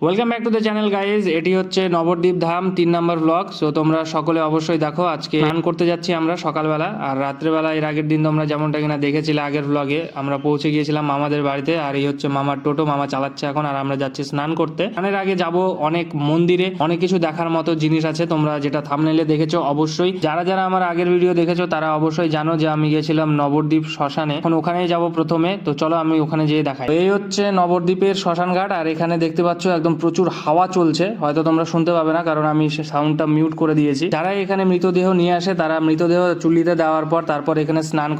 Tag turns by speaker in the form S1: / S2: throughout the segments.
S1: Welcome back to the channel guys. এটি হচ্ছে নবদ্বীপ ধাম 3 নম্বর blog. So তোমরা সকলে অবশ্যই দেখো। আজকে স্নান করতে যাচ্ছি আমরা সকালবেলা, আর রাত্রেবেলা এর আগের দিন তোমরা যেমনটা কিনা দেখেছিলে আগের ব্লগে, আমরা পৌঁছে গিয়েছিলাম মামাদের বাড়িতে। আর এই হচ্ছে মামার টোটো, মামা চালাচ্ছে এখন, আর আমরা যাচ্ছি স্নান করতে। স্নানের আগে যাব অনেক মন্দিরে, অনেক কিছু দেখার মতো জিনিস আছে, তোমরা যেটা থাম্বনেইলে দেখেছো। অবশ্যই যারা যারা আমার আগের ভিডিও দেখেছো তারা অবশ্যই জানো যে আমি গিয়েছিলাম নবদ্বীপ শ্মশানে। এখন ওখানেই যাব প্রথমে, তো চলো আমি ওখানে যেয়ে দেখাই। এই হচ্ছে নবদ্বীপের শ্মশান ঘাট, আর এখানে দেখতে পাচ্ছ একদম প্রচুর হাওয়া চলছে। হয়তো তোমরা শুনতে পাবে না কারণ আমি সাউন্ডটা মিউট করে দিয়েছি। যারা এখানে মৃতদেহ নিয়ে আসে তারা মৃতদেহ চুল্লিতে দেওয়ার পর তারপর এখানে স্নান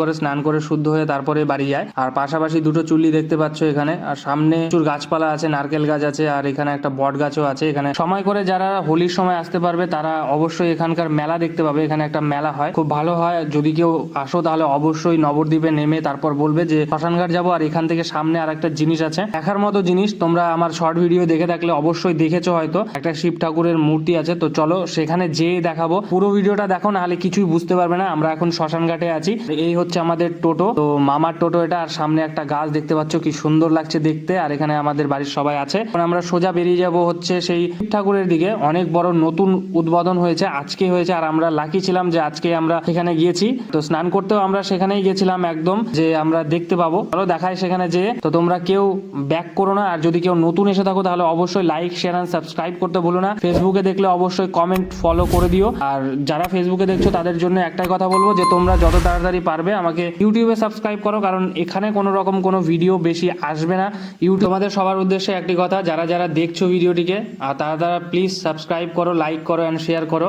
S1: করে শুদ্ধ হয়ে তারপরে বাড়ি যায়। আর পাশাপাশি দুটো চুল্লি দেখতে পাচ্ছ এখানে, আর সামনে প্রচুর গাছপালা আছে, নারকেল গাছ আছে, আর এখানে একটা বট গাছও আছে। এখানে সময় করে যারা হোলির সময় আসতে পারবে তারা অবশ্যই এখানকার মেলা দেখতে পাবে। এখানে একটা মেলা হয়, খুব ভালো হয়। যদি কেউ আসো তাহলে অবশ্যই নবদ্বীপে নেমে তারপর বলবে যে শ্মশানঘাট যাবো। আর এখান থেকে সামনে আর একটা জিনিস আছে দেখার মতো জিনিস, তোমরা আমার শর্ট ভিডিও দেখে থাকলে অবশ্যই দেখেছো হয়তো, একটা শিব ঠাকুরের মূর্তি আছে। তো চলো সেখানে যেয়ে দেখাবো। পুরো ভিডিওটা দেখো, নাহলে কিছুই বুঝতে পারবে না। আমরা এখন শ্মশান ঘাটে আছি। এই হচ্ছে আমাদের টোটো, তো মামার টোটো এটা। আর সামনে একটা গাছ দেখতে পাচ্ছ, কি সুন্দর লাগছে দেখতে। আর এখানে আমাদের বাড়ির সবাই আছে। এখন আমরা সোজা বেরিয়ে যাব হচ্ছে সেই শিব ঠাকুরের দিকে। অনেক বড় নতুন উদ্বোধন হয়েছে, আজকে হয়েছে। আর আমরা লাকি ছিলাম যে আজকে আমরা সেখানে গিয়েছি। তো স্নান করতেও আমরা সেখানেই গেছিলাম একদম, যে আমরা দেখতে পাবো। চলো দেখাই সেখানে যেয়ে। তো তোমরা কেউ ব্যাক করো না, আর যদি কেউ নতুন এসে থাকো তাহলে অবশ্যই লাইক, শেয়ার এন্ড সাবস্ক্রাইব করতে ভুলো না। ফেসবুকে দেখলে অবশ্যই কমেন্ট, ফলো করে দিও। আর যারা ফেসবুকে দেখছো তাদের জন্য একটাই কথা বলবো যে তোমরা যত তাড়াতাড়ি পারবে আমাকে ইউটিউবে সাবস্ক্রাইব করো, কারণ এখানে কোনো রকম কোনো ভিডিও বেশি আসবে না। ইউটিউব তোমাদের সবার উদ্দেশ্যে একটি কথা, যারা যারা দেখছো ভিডিওটিকে আর তারা প্লিজ সাবস্ক্রাইব করো, লাইক করো অ্যান্ড শেয়ার করো।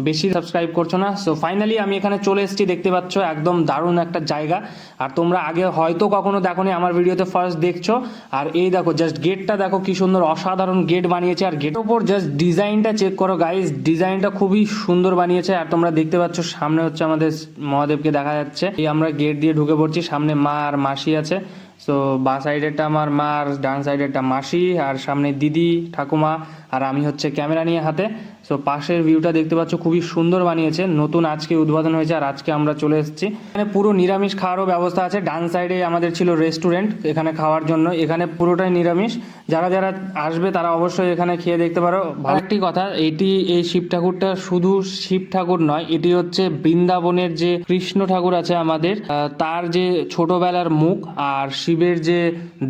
S1: বেশি সাবস্ক্রাইব করছো না। সো ফাইনালি আমি এখানে চলে এসেছি, দেখতে পাচ্ছ একদম দারুণ একটা জায়গা। আর তোমরা আগে হয়তো কখনো দেখোনি, আমার ভিডিওতে ফার্স্ট দেখছো। আর এই দেখো জাস্ট গেটটা দেখো, কি সুন্দর অসাধারণ গেট বানিয়েছে। আর গেটের উপর জাস্ট ডিজাইনটা চেক করো গাইস, ডিজাইনটা খুবই সুন্দর বানিয়েছে। আর তোমরা দেখতে পাচ্ছ সামনে হচ্ছে আমাদের মহাদেবকে দেখা যাচ্ছে। এই আমরা গেট দিয়ে ঢুকে পড়ছি, সামনে মা আর মাসি আছে। সো বা সাইডেরটা আমার মা, আর ডান সাইডেরটা মাসি, আর সামনে দিদি, ঠাকুমা, আর আমি হচ্ছে ক্যামেরা নিয়ে হাতে। সো পাশের ভিউটা দেখতে পাচ্ছ, খুবই সুন্দর বানিয়েছে। নতুন আজকে উদ্বোধন হয়েছে, আর আজকে আমরা চলে এসেছি। এখানে পুরো নিরামিষ খাওয়ারও ব্যবস্থা আছে। ডান সাইডে আমাদের ছিল রেস্টুরেন্ট এখানে খাওয়ার জন্য, এখানে পুরোটাই নিরামিষ। যারা যারা আসবে তারা অবশ্যই এখানে খেয়ে দেখতে পারো। ভালো একটি কথা, এই শিব ঠাকুরটা শুধু শিব ঠাকুর নয়, এটি হচ্ছে বৃন্দাবনের যে কৃষ্ণ ঠাকুর আছে আমাদের, তার যে ছোটবেলার মুখ আর শিবের যে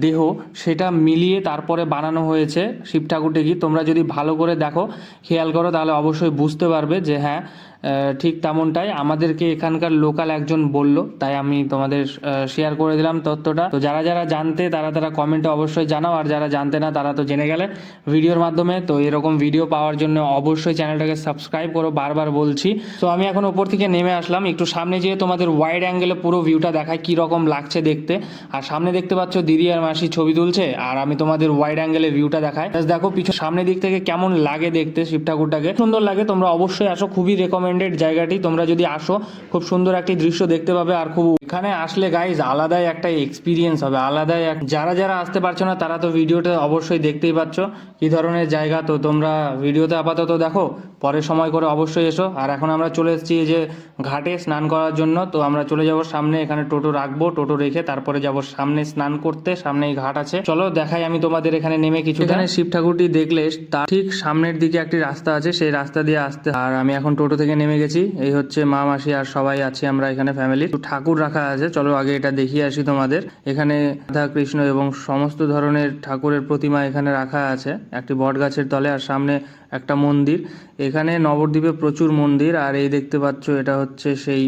S1: দেহ, সেটা মিলিয়ে তারপরে বানানো হয়েছে শিব ঠাকুরটি। তোমরা যদি ভালো করে দেখো, খেয়াল করো, তাহলে অবশ্যই বুঝতে পারবে যে হ্যাঁ, ঠিক তেমনটাই আমাদেরকে এখানকার লোকাল একজন বলল, তাই আমি তোমাদের শেয়ার করে দিলাম তথ্যটা। তো যারা যারা জানতে তারা কমেন্টে অবশ্যই জানাও, আর যারা জানতে না তারা তো জেনে গেলে ভিডিওর মাধ্যমে। তো এরকম ভিডিও পাওয়ার জন্য অবশ্যই চ্যানেলটাকে সাবস্ক্রাইব করো, বারবার বলছি। তো আমি এখন ওপর থেকে নেমে আসলাম, একটু সামনে যেয়ে তোমাদের ওয়াইড অ্যাঙ্গেলে পুরো ভিউটা দেখায় কি রকম লাগছে দেখতে। আর সামনে দেখতে পাচ্ছ দিদি আর মাসি ছবি তুলছে, আর আমি তোমাদের ওয়াইড অ্যাঙ্গেলে ভিউটা দেখাই। দেখো পিছু সামনের দিক থেকে কেমন লাগে দেখতে শিব ঠাকুরটাকে, সুন্দর লাগে। তোমরা অবশ্যই আসো, খুবই রেকমেন্ডেড জায়গাটি। তোমরা যদি আসো খুব সুন্দর একটি দৃশ্য দেখতে পাবে। আর খুব এখানে আসলে গাইজ আলাদাই একটা এক্সপিরিয়েন্স হবে, আলাদাই যারা যারা আসতে পারছো না তারা তো ভিডিওটা অবশ্যই দেখতেই পাচ্ছ কি ধরনের জায়গা। তো তোমরা ভিডিওতে আপাতত দেখো, পরে সময় করে অবশ্যই এসো। আর এখন আমরা চলে এসেছি এই যে ঘাটে স্নান করার জন্য। তো আমরা চলে যাব সামনে, এখানে টোটো রাখবো, টোটো রেখে তারপরে যাব সামনে স্নান করতে। সামনেই ঘাট আছে, চলো দেখাই আমি তোমাদের। এখানে নেমে কিছু, এখানে শিব ঠাকুরটি দেখলে তার ঠিক সামনের দিকে একটি রাস্তা আছে, সেই রাস্তা দিয়ে আসতে। আর আমি এখন টোটো থেকে নেমে গেছি। এই হচ্ছে মা, মাসি আর সবাই আছি আমরা এখানে ফ্যামিলি। ঠাকুর রাখা আছে, চলো আগে এটা দেখিয়ে আসি তোমাদের। এখানে রাধা কৃষ্ণ এবং সমস্ত ধরনের ঠাকুরের প্রতিমা এখানে রাখা আছে একটি বট গাছের তলে। আর সামনে একটা মন্দির। এখানে নবদ্বীপে প্রচুর মন্দির। আর এই দেখতে পাচ্ছ এটা হচ্ছে সেই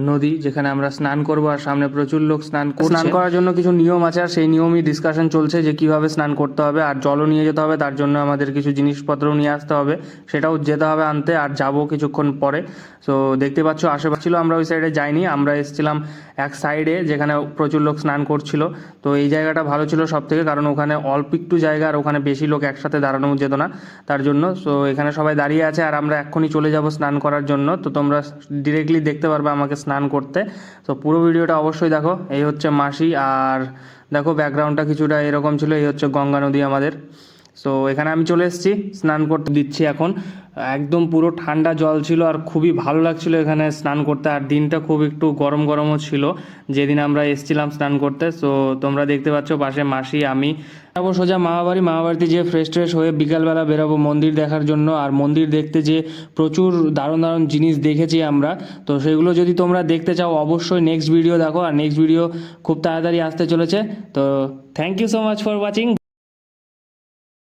S1: নদী যেখানে আমরা স্নান করবো। আর সামনে প্রচুর লোক স্নান করার জন্য কিছু নিয়ম আছে, আর সেই নিয়মই ডিসকাশন চলছে যে কিভাবে স্নান করতে হবে। আর জলও নিয়ে যেতে হবে, তার জন্য আমাদের কিছু জিনিসপত্রও নিয়ে আসতে হবে, সেটাও যেতে হবে আনতে। আর যাবো কিছুক্ষণ পরে। সো দেখতে পাচ্ছ আশেপাশে ছিল, আমরা ওই সাইডে যাইনি, আমরা এসেছিলাম এক সাইডে যেখানে প্রচুর লোক স্নান করছিল। তো এই জায়গাটা ভালো ছিল সব থেকে, কারণ ওখানে অল্প একটু জায়গা, আর ওখানে বেশি লোক একসাথে দাঁড়ানো যেত না তার জন্য। সো এখানে সবাই দাঁড়িয়ে আছে, আর আমরা এক্ষুনি চলে যাব স্নান করার জন্য। তো তোমরা ডিরেক্টলি দেখতে পারবে আমাকে স্নান করতে। তো পুরো ভিডিওটা অবশ্যই দেখো। এই হচ্ছে মাসি, আর দেখো ব্যাকগ্রাউন্ডটা কিছুটা এরকম ছিল। এই হচ্ছে গঙ্গা নদী আমাদের। সো এখানে আমি চলে এসেছি, স্নান করতে দিচ্ছি এখন। একদম পুরো ঠান্ডা জল ছিল, আর খুবই ভালো লাগছিল এখানে স্নান করতে। আর দিনটা খুব একটু গরম গরমও ছিল যেদিন আমরা এসেছিলাম স্নান করতে। সো তোমরা দেখতে পাচ্ছ পাশে মাসি, আমি, যাবো সোজা মামাবাড়িতে যেয়ে ফ্রেশ ট্রেশ হয়ে বিকালবেলা বেরোবো মন্দির দেখার জন্য। আর মন্দির দেখতে যে প্রচুর দারুণ দারুণ জিনিস দেখেছি আমরা, তো সেগুলো যদি তোমরা দেখতে চাও অবশ্যই নেক্সট ভিডিও দেখো। আর নেক্সট ভিডিও খুব তাড়াতাড়ি আসতে চলেছে। তো thank you so much for watching.